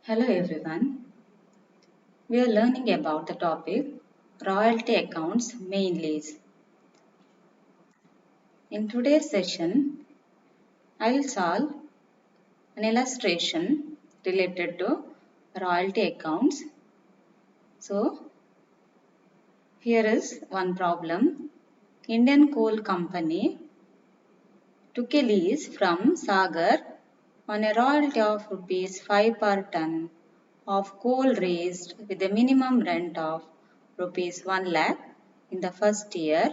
Hello everyone. We are learning about the topic royalty accounts mainly. In today's session, I will solve an illustration related to royalty accounts. So, here is one problem. Indian Coal Company took a lease from Sagar on a royalty of rupees 5 per ton of coal raised with a minimum rent of rupees 1 lakh in the first year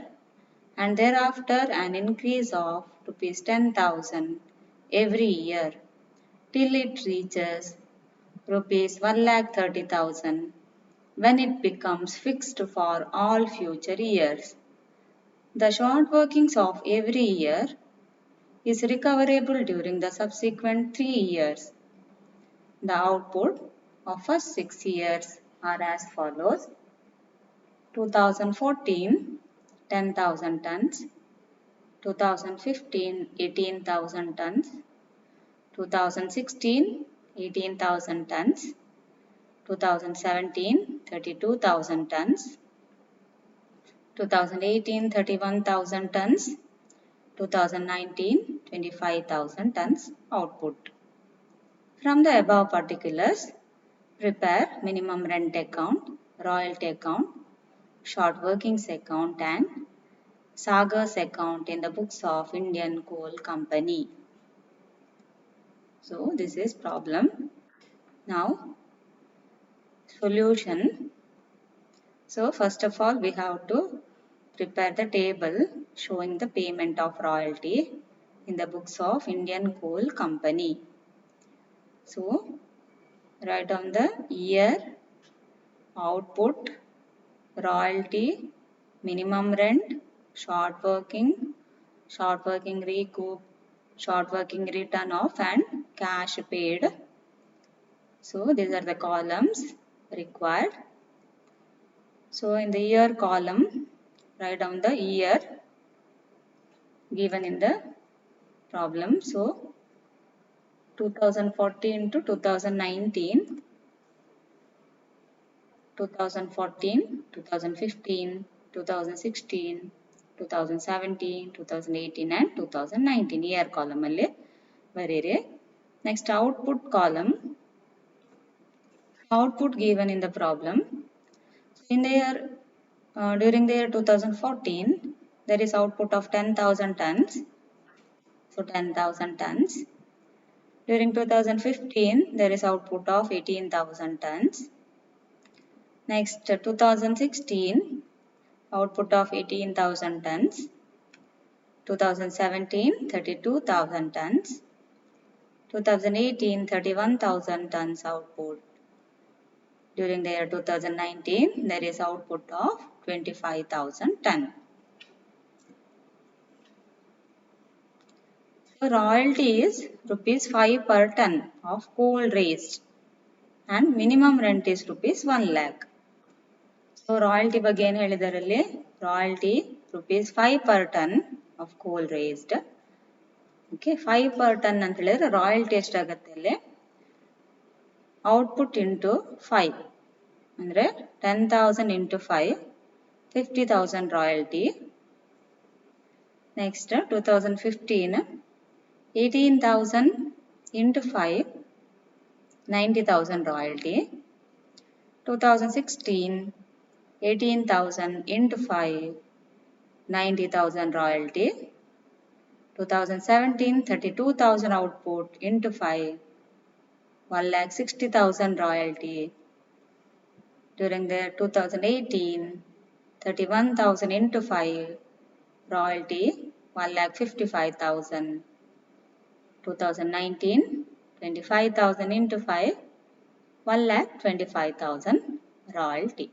and thereafter an increase of rupees 10,000 every year till it reaches rupees 1,30,000 when it becomes fixed for all future years. The short workings of every year is recoverable during the subsequent 3 years. The output of first 6 years are as follows: 2014 10,000 tons, 2015 18,000 tons, 2016 18,000 tons, 2017 32,000 tons, 2018 31,000 tons, 2019 25,000 tons output. From the above particulars, prepare minimum rent account, royalty account, short workings account and Sagar's account in the books of Indian Coal Company. So this is problem. Now solution. So first of all we have to prepare the table showing the payment of royalty in the books of Indian Coal Company. So write down the year, output, royalty, minimum rent, short working recoup, short working return off and cash paid. So these are the columns required. So in the year column, write down the year given in the problem. So 2014 to 2019, 2014, 2015, 2016, 2017, 2018 and 2019 year column alli barire. Next output column, output given in the problem. In the year, during the year 2014, there is output of 10,000 tons. So 10,000 tons. During 2015, there is output of 18,000 tons. Next, 2016, output of 18,000 tons. 2017, 32,000 tons. 2018, 31,000 tons output. During the year 2019, there is output of 25,000 ton. So royalty is rupees 5 per ton of coal raised and minimum rent is rupees 1 lakh. So royalty ಬಗ್ಗೆ ಏನು ಹೇಳಿದ್ದಾರೆ ಅಲ್ಲಿ royalty rupees 5 per ton of coal raised. Okay, 5 per ton ಅಂತ ಹೇಳಿದ್ರೆ royalty ಎಷ್ಟಾಗುತ್ತೆ ಅಲ್ಲಿ output into 5 ಅಂದರೆ 10,000 into 5 50,000 royalty. Next 2015 18,000 into 5 90,000 royalty. 2016 18,000 into 5 90,000 royalty. 2017 32,000 output into 5 1,60,000 royalty. During the 2018 31,000 into 5 royalty 1,55,000. 2019 25,000 into 5 1,25,000 royalty.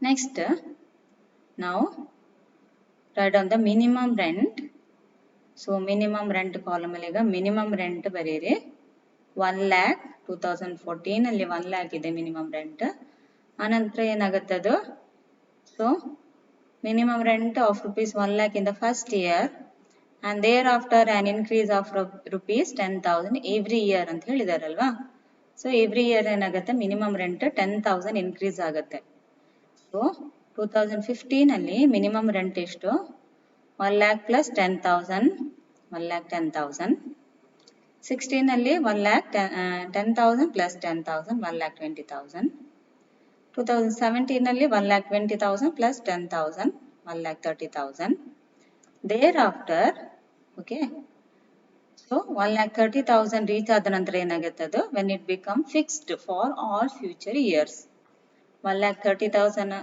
Next, now write down the minimum rent. So minimum rent column alliga minimum rent ಬರೀರಿ 1 lakh 2014 ಅಲ್ಲಿ 1 lakh ಇದೆ minimum rent. ಆನಂತರ ಏನಾಗುತ್ತೆ ಅದು so minimum rent of rupees 1 lakh in the first year and thereafter an increase of rupees 10,000 every year ಅಂತ ಹೇಳಿದಾರಲ್ವಾ. So every year ಏನಾಗುತ್ತೆ minimum rent 10,000 increase ಆಗುತ್ತೆ. So 2015 ಅಲ್ಲಿ ಮಿನಿಮಮ್ ರೆಂಟ್ ಎಷ್ಟು 1 lakh plus 10,000 1 lakh 10,000. 16 ಅಲ್ಲಿ 1 lakh 10,000 plus 10,000 1 lakh 20,000. 2017 ಅಲ್ಲಿ 1 lakh 20,000 plus 10,000 1 lakh 30,000. Thereafter, okay, so 1 lakh 30,000 reach ಆದ ನಂತರ ಏನಾಗುತ್ತೆ ಅದು when it become fixed for all future years. 1 lakh 30,000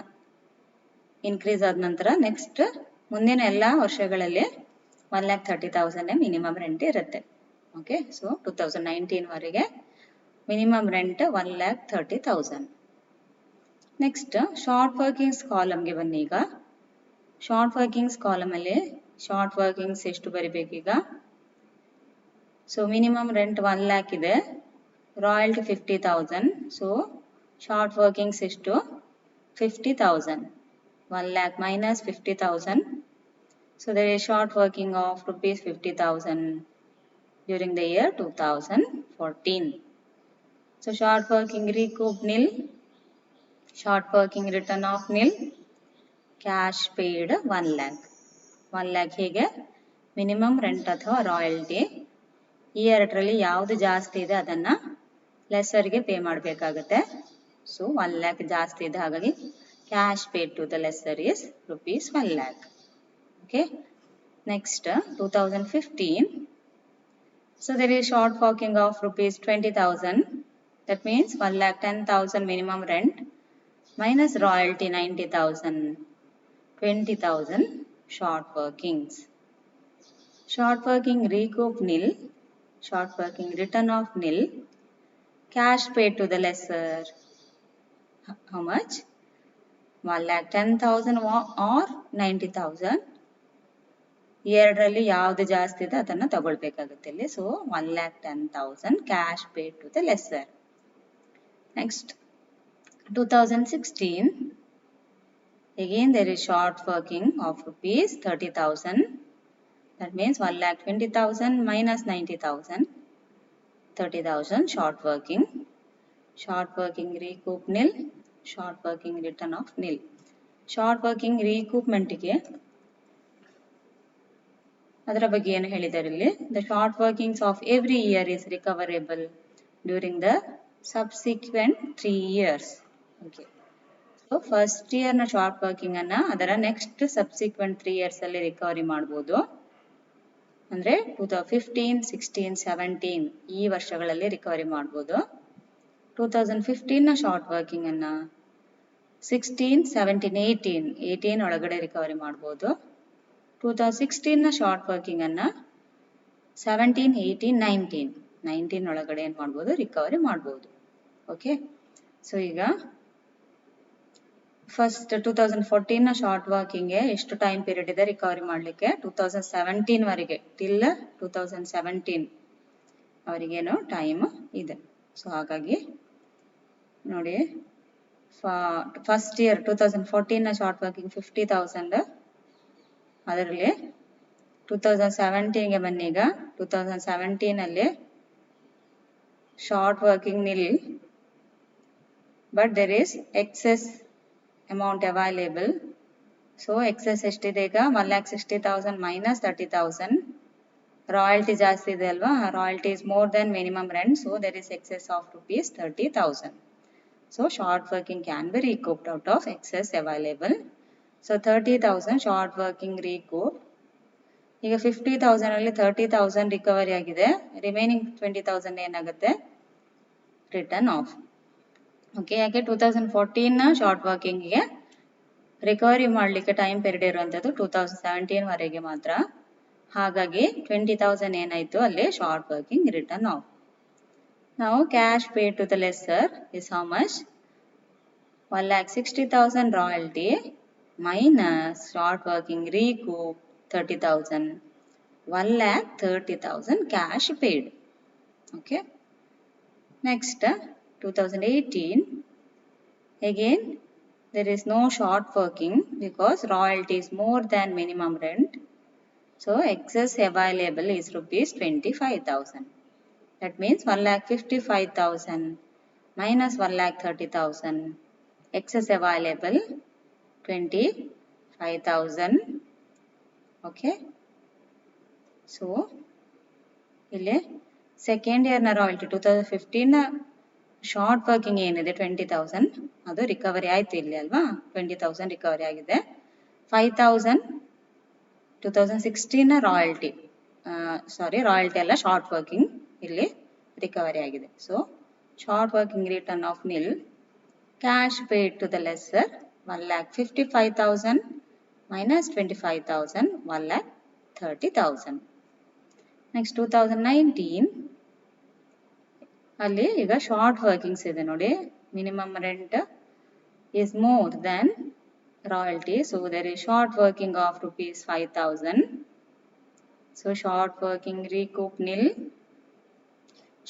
increase ಆದ ನಂತರ ನೆಕ್ಸ್ಟ್ ಮುಂದಿನ ಎಲ್ಲ ವರ್ಷಗಳಲ್ಲಿ 1 lakh 30,000 ಮಿನಿಮಮ್ ರೆಂಟ್ ಇರುತ್ತೆ. ಓಕೆ, ಸೊ 2019 ವರೆಗೆ minimum rent 1 lakh 30,000. Next short workings ಕಾಲಮ್ಗೆ ಬನ್ನಿ. ಈಗ ಶಾರ್ಟ್ ವರ್ಕಿಂಗ್ಸ್ ಕಾಲಮ್ ಅಲ್ಲಿ ಶಾರ್ಟ್ ವರ್ಕಿಂಗ್ಸ್ ಎಷ್ಟು ಬರಿಬೇಕೀಗ? ಸೊ ಮಿನಿಮಮ್ ರೆಂಟ್ 1 lakh ಇದೆ, ರಾಯಲ್ಟಿ 50,000. ಸೊ ಶಾರ್ಟ್ ವರ್ಕಿಂಗ್ಸ್ ಎಷ್ಟು 50,000. 1 lakh minus 50,000. So there is short working of rupees 50,000 during the year 2014. So short working recoup nil, short working return of nil, cash paid 1 lakh. 1 lakh ಹೇಗೆ minimum rent ಅಥವಾ royalty ಈ ಎರಡರಲ್ಲಿ ಯಾವುದು ಜಾಸ್ತಿ ಇದೆ ಅದನ್ನ ಲೆಸ್ಸರ್ಗೆ pay ಮಾಡಬೇಕಾಗುತ್ತೆ. ಸೊ 1 lakh ಜಾಸ್ತಿ ಇದೆ, ಹಾಗಾಗಿ cash paid to the lessor is rupees 1 lakh. Okay, next 2015. So there is short working of rupees 20,000. That means 1 lakh 10,000 minimum rent minus royalty 90,000. 20,000 short workings. Short working recoup nil, short working return of nil, cash paid to the lessor. How much? 1 lakh 10,000 or 90,000. ಎರಡರಲ್ಲಿ ಯಾವುದು ಜಾಸ್ತಿ ಇದೆ ಅದನ್ನ ತಗೊಳ್ಬೇಕಾಗುತ್ತೆ ಇಲ್ಲಿ. So 1 lakh 10,000 cash paid to the lessor. Next 2016. Again there is short working of rupees 30,000. That means 1 lakh 20,000 minus 90,000. 30,000 short working. Short working recoup nil, short working return of nil. Short working recoupment ಗೆ ಅದರ ಬಗ್ಗೆ ಏನು ಹೇಳಿದ್ದಾರೆ ಇಲ್ಲಿ? The short workings of every year is recoverable during the subsequent 3 years. Okay. So first year ನ short working ಅನ್ನ ಅದರ next subsequent 3 years ಅಲ್ಲಿ ರಿಕವರಿ ಮಾಡಬಹುದು. ಅಂದ್ರೆ 2015, 16, 17 ಈ ವರ್ಷಗಳಲ್ಲಿ ರಿಕವರಿ ಮಾಡಬಹುದು. 2015 ನ ಶಾರ್ಟ್ ವರ್ಕಿಂಗ್ ಅನ್ನ 16, 17, 18 ಒಳಗಡೆ ರಿಕವರಿ ಮಾಡಬಹುದು. 2016 ನ ಶಾರ್ಟ್ ವರ್ಕಿಂಗ್ ಅನ್ನ 17, 18, 19 ಒಳಗಡೆ ಏನ್ ಮಾಡಬಹುದು? ರಿಕವರಿ ಮಾಡಬಹುದು. ಓಕೆ, ಸೊ ಈಗ ಫಸ್ಟ್ 2014 ನ ಶಾರ್ಟ್ ವರ್ಕಿಂಗ್ ಗೆ ಎಷ್ಟು ಟೈಮ್ ಪೀರಿಯಡ್ ಇದೆ ರಿಕವರಿ ಮಾಡಲಿಕ್ಕೆ? 2017 ವರೆಗೆ, ಟಿಲ್ 2017 ಅವರಿಗೇನು ಟೈಮ್ ಇದೆ. ಸೊ ಹಾಗಾಗಿ ನೋಡಿ, ಫಸ್ಟ್ ಇಯರ್ 2014 ನ ಶಾರ್ಟ್ ವರ್ಕಿಂಗ್ 50,000, ಅದರಲ್ಲಿ 2017 ಗೆ ಬನ್ನಿ. ಈಗ 2017 ಅಲ್ಲಿ short working nil, but there is excess amount available. So excess ಎಷ್ಟಿದೆ ಈಗ? 1,60,000 minus 30,000. ರಾಯಲ್ಟಿ ಜಾಸ್ತಿ ಇದೆ ಅಲ್ವಾ? Royalty is more than minimum rent, so there is excess of rupees 30,000. So short working can be recouped out of excess available. So 30,000 short working recoup. ಈಗ 50,000 ಅಲ್ಲಿ 30,000 recovery ಆಗಿದೆ, remaining 20,000 ಏನಾಗುತ್ತೆ? Return of. Okay, ಯಾಕೆ 2014 ನ short working ಗೆ recovery ಮಾಡಲಿಕ್ಕೆ time period ಇರುವಂತದ್ದು 2017 ವರೆಗೆ ಮಾತ್ರ. ಹಾಗಾಗಿ 20,000 ಏನಾಯ್ತು ಅಲ್ಲಿ? Short working return of. Now cash paid to the lessor is how much? 1,60,000 royalty minus short working recoup 30,000. 1,30,000 cash paid. Okay. Next 2018. Again there is no short working because royalty is more than minimum rent. So excess available is rupees 25,000. That means 1,55,000 minus 1,30,000. Excess available 25,000. Okay. So, ಇಲ್ಲಿ second ಇಯರ್ನ royalty 2015 short working ಏನಿದೆ 20,000 ಅದು recovery ಆಯ್ತು ಇಲ್ಲಿ ಅಲ್ವಾ. 20,000 recovery ಆಗಿದೆ. 5,000 2016 royalty royalty ಅಲ್ಲ, short working ಇಲ್ಲಿ recovery ಆಗಿದೆ. So short working return off nil. Cash paid to the lessor 1,55,000 minus 25,000, 1,30,000. Next 2019 ಅಲ್ಲಿ ಈಗ ಶಾರ್ಟ್ ವರ್ಕಿಂಗ್ಸ್ ಇದೆ ನೋಡಿ. Minimum rent is more than royalty, so there is short working of rupees 5,000. So short working recoup nil.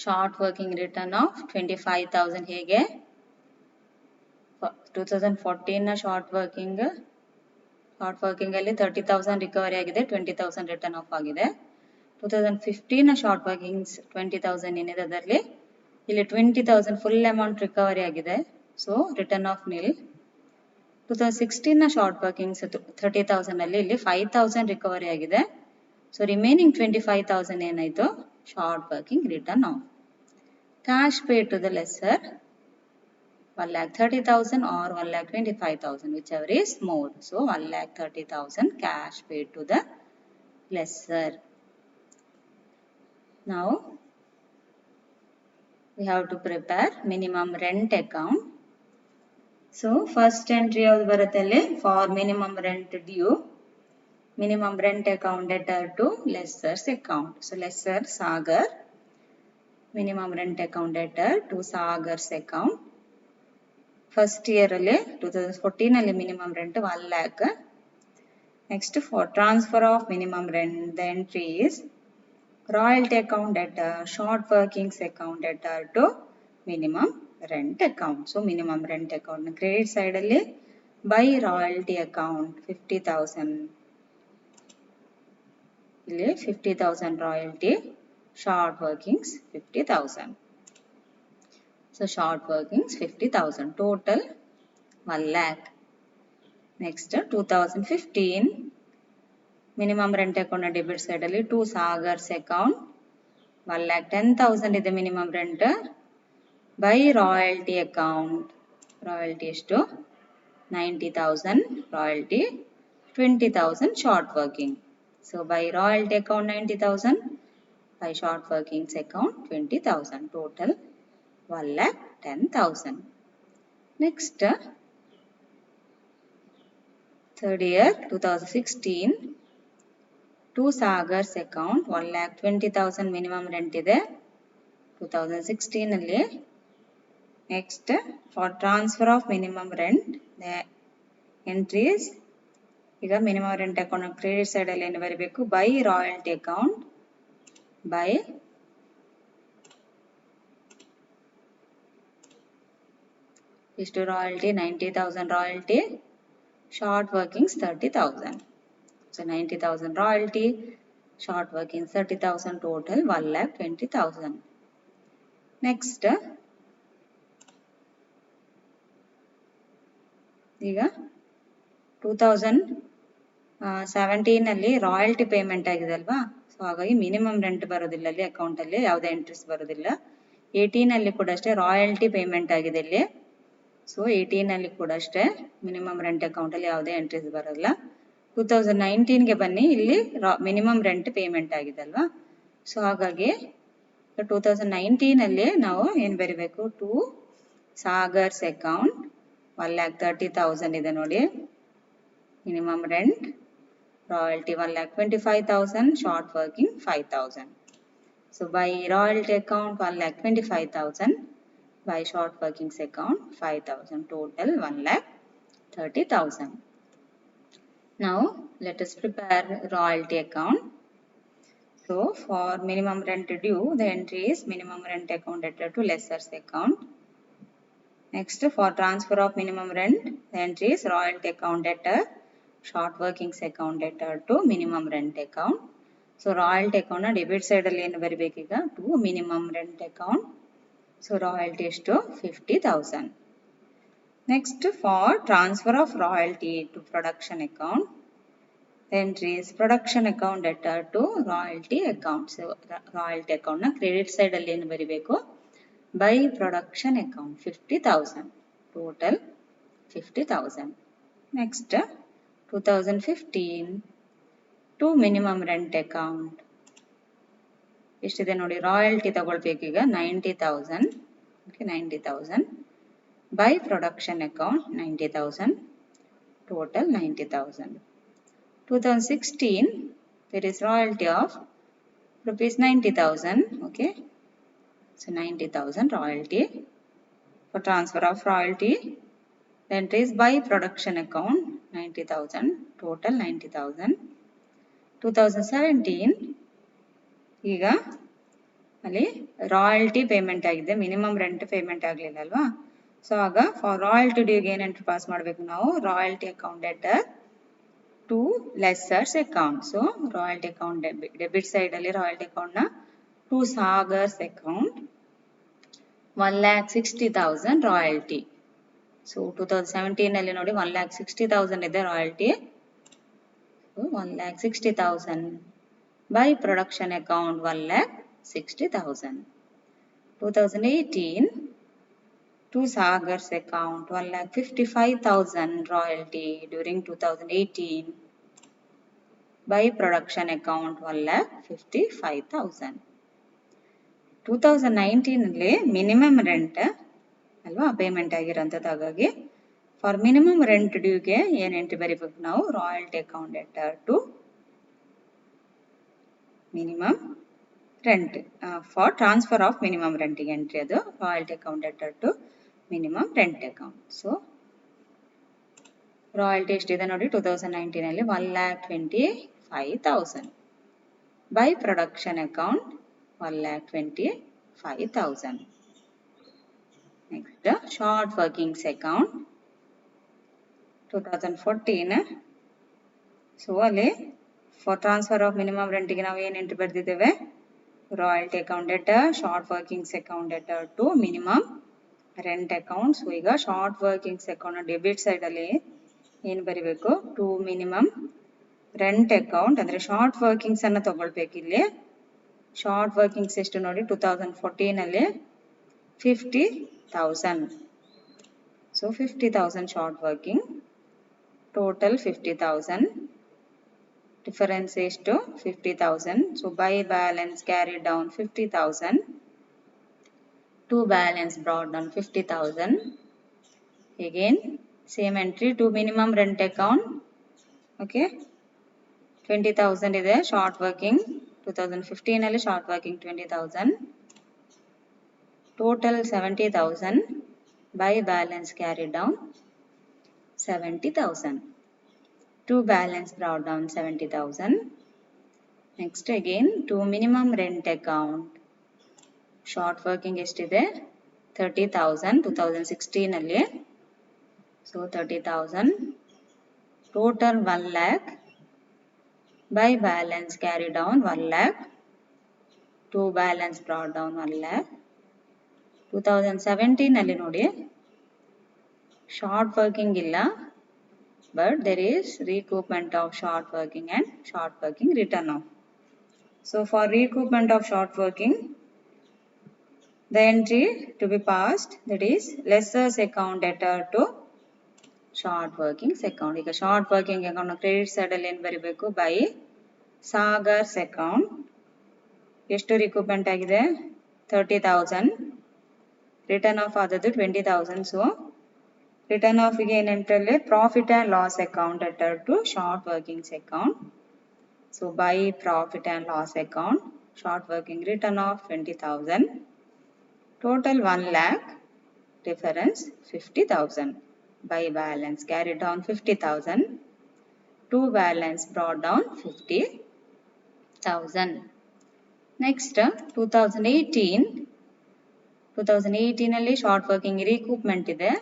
Short working return of 25,000 ಹೇಗೆ 2014 ನ short working ಅಲ್ಲಿ 30,000 recovery ಆಗಿದೆ, 20,000 return of ಆಗಿದೆ. 2015 ನ ಶಾರ್ಟ್ ವರ್ಕಿಂಗ್ಸ್ 20,000 ಏನಿದೆ ಅದರಲ್ಲಿ ಇಲ್ಲಿ 20,000 ಫುಲ್ ಅಮೌಂಟ್ ರಿಕವರಿ ಆಗಿದೆ. ಸೊ ರಿಟರ್ನ್ ಆಫ್ ನಿಲ್. 2016 ನ ಶಾರ್ಟ್ ವರ್ಕಿಂಗ್ಸ್ 30,000 ಅಲ್ಲಿ ಇಲ್ಲಿ 5,000 ರಿಕವರಿ ಆಗಿದೆ. ಸೊ ರಿಮೈನಿಂಗ್ 25,000 ಏನಾಯ್ತು short working return off. Cash paid to the lessor 1,30,000 or 1,25,000, whichever is more. So 1,30,000 cash paid to the lessor. Now we have to prepare minimum rent account. So first entry ಯಾವುದು ಬರುತ್ತೆ ಅಲ್ಲಿ, for minimum rent due, minimum rent account debtor to lessor's account. So lessor Sagar, minimum rent account debtor to Sagar's account. First year ಅಲ್ಲಿ 2014 ಅಲ್ಲಿ minimum rent 1 lakh. Next for transfer of minimum rent the entry is royalty account debtor, short workings account debtor to minimum rent account. So minimum rent account credit side ಅಲ್ಲಿ by royalty account 50,000, ಇಲ್ಲಿ 50,000 royalty, short workings 50,000. So short workings 50,000, total 1 lakh. Next 2015 minimum rent account debit side ಅಲ್ಲಿ to Sagar's account 1,10,000 ಇದೆ minimum rent by royalty account. Royalty ಎಷ್ಟು 90,000 royalty, 20,000 short working. So by royalty account 90,000, by short workings account 20,000, total 1,10,000. Next, third year 2016 to Sagar's account 1,20,000 minimum rent ಇದೆ 2016 ಅಲ್ಲಿ. Next, for transfer of minimum rent the entries ಈಗ minimum rent account credit side ಅಲ್ಲಿ ಏನು ಬರಬೇಕು, by royalty account, by ಇಷ್ಟು royalty 90,000 royalty, short workings 30,000. So 90,000 royalty, short workings 30,000, total 1,20,000. Next ಈಗ 2017 ಅಲ್ಲಿ royalty payment ಆಗಿದೆ ಅಲ್ವಾ. ಸೊ ಹಾಗಾಗಿ ಮಿನಿಮಮ್ ರೆಂಟ್ ಬರೋದಿಲ್ಲ ಅಲ್ಲಿ ಅಕೌಂಟ್ ಅಲ್ಲಿ, ಯಾವುದೇ ಎಂಟ್ರೀಸ್ ಬರೋದಿಲ್ಲ. 18 ಅಲ್ಲಿ ಕೂಡ ಅಷ್ಟೇ ರಾಯಲ್ಟಿ ಪೇಮೆಂಟ್ ಆಗಿದೆ ಇಲ್ಲಿ. ಸೊ 18 ಅಲ್ಲಿ ಕೂಡ ಅಷ್ಟೇ ಮಿನಿಮಮ್ ರೆಂಟ್ ಅಕೌಂಟ್ ಅಲ್ಲಿ ಯಾವುದೇ ಎಂಟ್ರೀಸ್ ಬರಲ್ಲ. 2019ಗೆ ಬನ್ನಿ, ಇಲ್ಲಿ ಮಿನಿಮಮ್ ರೆಂಟ್ ಪೇಮೆಂಟ್ ಆಗಿದೆ ಅಲ್ವಾ. ಸೊ ಹಾಗಾಗಿ 2019 ಅಲ್ಲಿ ನಾವು ಏನ್ ಬರಿಬೇಕು, ಟು ಸಾಗರ್ಸ್ ಅಕೌಂಟ್ 1,30,000 ಇದೆ ನೋಡಿ minimum rent, royalty 1,25,000, short working 5,000. So by royalty account 1,25,000, by short workings account 5,000, total 1,30,000. Now let us prepare royalty account. So for minimum rent due the entry is minimum rent account debtor to lessor's account. Next, for transfer of minimum rent the entry is royalty account debtor, short workings account debtor to minimum rent account. So royalty ಅಕೌಂಟ್ನ debit ಸೈಡಲ್ಲಿ ಏನು ಬರಿಬೇಕೀಗ to minimum rent account. So royalty ಎಷ್ಟು 50,000. Next for transfer of royalty to production account entries production account debtor to royalty account. So royalty ಅಕೌಂಟ್ನ credit ಸೈಡಲ್ಲಿ ಏನು ಬರಿಬೇಕು by production account 50,000 total 50,000. Next 2015 to minimum rent account ಎಷ್ಟಿದೆ ನೋಡಿ ರಾಯಲ್ಟಿ ತಗೊಳ್ಬೇಕೀಗ 90,000. Okay 90,000 by production account 90,000 total 90,000. 2016 there is royalty of rupees 90,000. Okay, so 90,000 royalty for transfer of royalty. The entries by production account 90,000 total 90,000. 2017 ಈಗ ಅಲ್ಲಿ royalty payment ಆಗಿದೆ, minimum rent payment ಆಗಲಿಲ್ಲ ಅಲ್ವಾ. So ಆಗ ಫಾರ್ ರಾಯಲ್ಟಿ ಡ್ಯೂಗೆ ಏನು entry pass ಮಾಡಬೇಕು ನಾವು royalty account debtor to lessor's account. So royalty account debit side ಅಲ್ಲಿ ರಾಯಲ್ಟಿ ಅಕೌಂಟ್ ನ ಟು ಸಾಗರ್ಸ್ ಅಕೌಂಟ್ 1,60,000 ರಾಯಲ್ಟಿ. ಸೊ 2017 ಅಲ್ಲಿ ನೋಡಿ 1,60,000 ಇದೆ royalty. 1,60,000 by production account 1,60,000. 2018 to Sagar's account 1,55,000 royalty during 2018 by production account 1,55,000. 2019 ಅಲ್ಲಿ minimum rent ಅಲ್ವಾ payment ಆಗಿರೋಂಥದ್ದು. ಹಾಗಾಗಿ ಫಾರ್ ಮಿನಿಮಮ್ ರೆಂಟ್ ಡ್ಯೂಗೆ ಏನು ಎಂಟ್ರಿ ಬರೀಬೇಕು ನಾವು royalty account debtor to minimum rent for transfer of minimum ರೆಂಟಿಗೆ ಎಂಟ್ರಿ ಅದು royalty account debtor to minimum rent account. So royalty ಎಷ್ಟಿದೆ ನೋಡಿ 2019 ಅಲ್ಲಿ 1,25,000 by production account 1,25,000. Next short workings account 2014. So ಅಲ್ಲಿ ಫಾರ್ ಟ್ರಾನ್ಸ್ಫರ್ ಆಫ್ ಮಿನಿಮಮ್ ರೆಂಟಿಗೆ ನಾವು ಏನು ಎಂಟ್ರಿ ಬರೆದಿದ್ದೇವೆ royalty account debtor short workings account debtor to minimum rent account. So ಈಗ short workings account debit side ಅಲ್ಲಿ ಏನು ಬರಿಬೇಕು ಟು ಮಿನಿಮಮ್ ರೆಂಟ್ ಅಕೌಂಟ್ ಅಂದ್ರೆ ಶಾರ್ಟ್ ವರ್ಕಿಂಗ್ಸ್ ಅನ್ನ ತಗೊಳ್ಬೇಕು. ಇಲ್ಲಿ ಶಾರ್ಟ್ ವರ್ಕಿಂಗ್ಸ್ ಎಷ್ಟು ನೋಡಿ 2014 ಅಲ್ಲಿ 50,000. So 50,000 short working total 50,000. Difference ಎಷ್ಟು 50,000. So by balance carry down 50,000 to balance brought down 50,000. Again same entry to minimum rent account. Okay 20,000 ಇದೆ ಶಾರ್ಟ್ ವರ್ಕಿಂಗ್ 2015 ಅಲ್ಲಿ short working 20,000 total 70,000 by balance carried down 70,000 to balance brought down 70,000. Next again to minimum rent account short working ಎಷ್ಟಿದೆ 30,000 2016 ಅಲ್ಲಿ. So 30,000 total 1 lakh by balance carry down 1 lakh to balance brought down 1 lakh. 2017 ಅಲ್ಲಿ ನೋಡಿ short working ಇಲ್ಲ but there is recoupment of short working and short working return off. So for recoupment of short working the entry to be passed that is lessers account debtor to short workings account. ಈಗ short working account credit side ಅಲ್ಲಿ ಏನು ಬರೀಬೇಕು by Sagar's account. ಎಷ್ಟು recoupment ಆಗಿದೆ 30,000. Return of ಆದದ್ದು 20,000. So return off ಗೆ ಏನು ಎಂಟ್ರಲ್ಲಿ profit and loss account debtor to short workings account. So by profit and loss account short working return off 20,000 total 1 lakh difference 50,000 by balance carried down 50,000 to balance brought down 50,000. Next 2018 ಅಲ್ಲಿ short working ರೀಕೂಪ್ಮೆಂಟ್ ಇದೆ.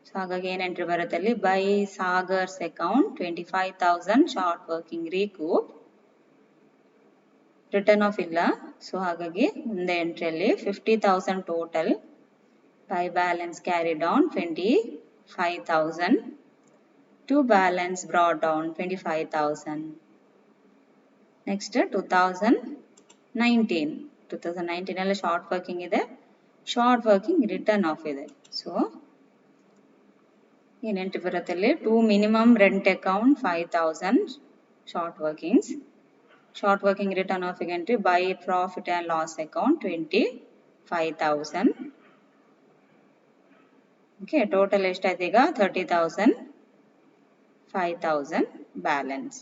So ಹಾಗಾಗಿ ಏನು entry ಬರುತ್ತೆ ಅಲ್ಲಿ by Sagar's account 25,000 short working recoup return off ಇಲ್ಲ. So ಹಾಗಾಗಿ ಮುಂದೆ ಎಂಟ್ರಿಯಲ್ಲಿ 50,000 total. By balance carry down 25,000. To balance brought down 25,000. Next 2019 ಅಲ್ಲಿ ಶಾರ್ಟ್ ವರ್ಕಿಂಗ್ ಇದೆ, ಶಾರ್ಟ್ ವರ್ಕಿಂಗ್ ರಿಟರ್ನ್ ಆಫ್ ಇದೆ. ಸೊ ಏನ್ ಎಂಟ್ರಿ ಬರುತ್ತೆ ಅಲ್ಲಿ, to minimum rent account 5,000 short working return off entry by profit and loss account 25,000. Okay, total ಎಷ್ಟಾಯ್ತು ಈಗ 30,000, 5,000 balance.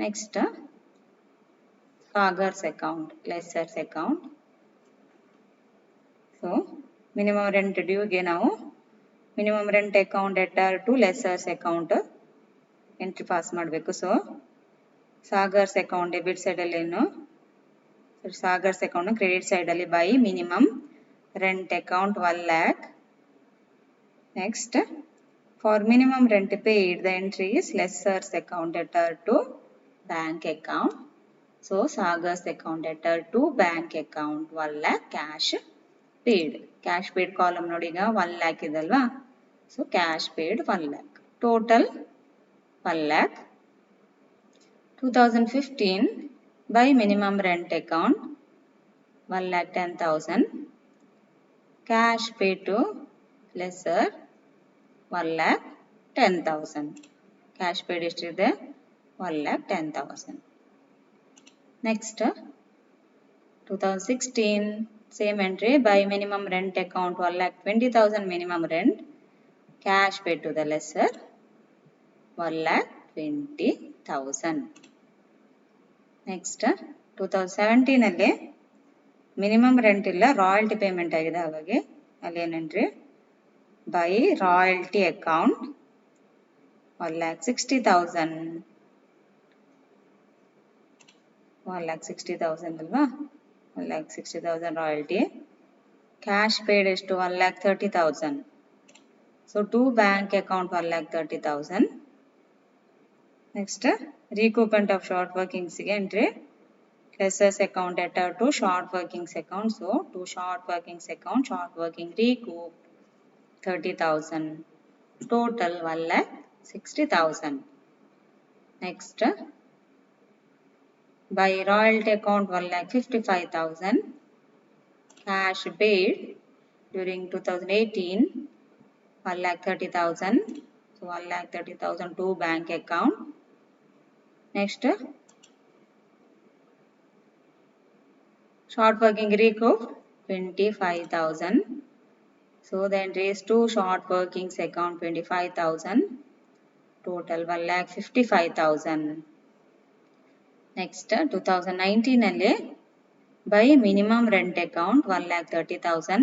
Next ಸಾಗರ್ಸ್ account, lessor's account. So minimum rent ಡ್ಯೂಗೆ ನಾವು minimum rent account debtor to lessor's account entry pass ಮಾಡಬೇಕು. So Sagar's account debit side ಅಲ್ಲಿ ಏನು, Sagar's account credit side ಅಲ್ಲಿ by minimum rent account 1 lakh. Next for minimum rent paid the entry is lessor's account debtor to bank account. So Sagar's account debtor to bank account 1 lakh cash paid. Cash paid column ನೋಡಿ ಈಗ 1 lakh ಇದಲ್ವಾ. So cash paid 1 lakh, total 1 lakh. 2015 by minimum rent account 1,10,000. Cash paid to lessor 1,10,000. Cash paid ಎಷ್ಟಿದೆ 1,10,000. Next 2016 same entry by minimum rent account 1,20,000 minimum rent. Cash paid to the lessor 1,20,000. Next 2017 ಅಲ್ಲಿ minimum rent ಇಲ್ಲ, royalty payment ಆಗಿದೆ. ಹಾಗಾಗಿ ಅಲ್ಲಿ ಏನಂಟ್ರಿ by royalty account 1,60,000. 1,60,000 ಅಲ್ವಾ, 1,60,000 royalty. Cash paid ಎಷ್ಟು 1,30,000. So to bank account 1,30,000. Next recoupment of short workings ಗೆ entry lessors account debtor to short workings account. So to short workings account short working recoup 30,000, total 1,60,000. Next by royalty account 1,55,000. Cash paid during 2018 1,30,000. So 1,30,000 to bank account. Next short working recoup 25,000. So the entry is to short workings account 25,000, total 1,55,000. Next 2019 ಅಲ್ಲಿ by minimum rent account 1,30,000.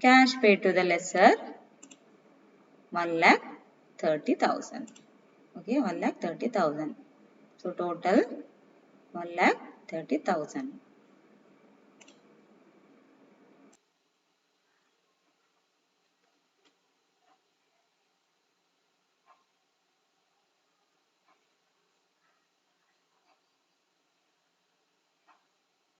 Cash paid to the lessor 1,30,000. Okay, 1,30,000. So total 1,30,000.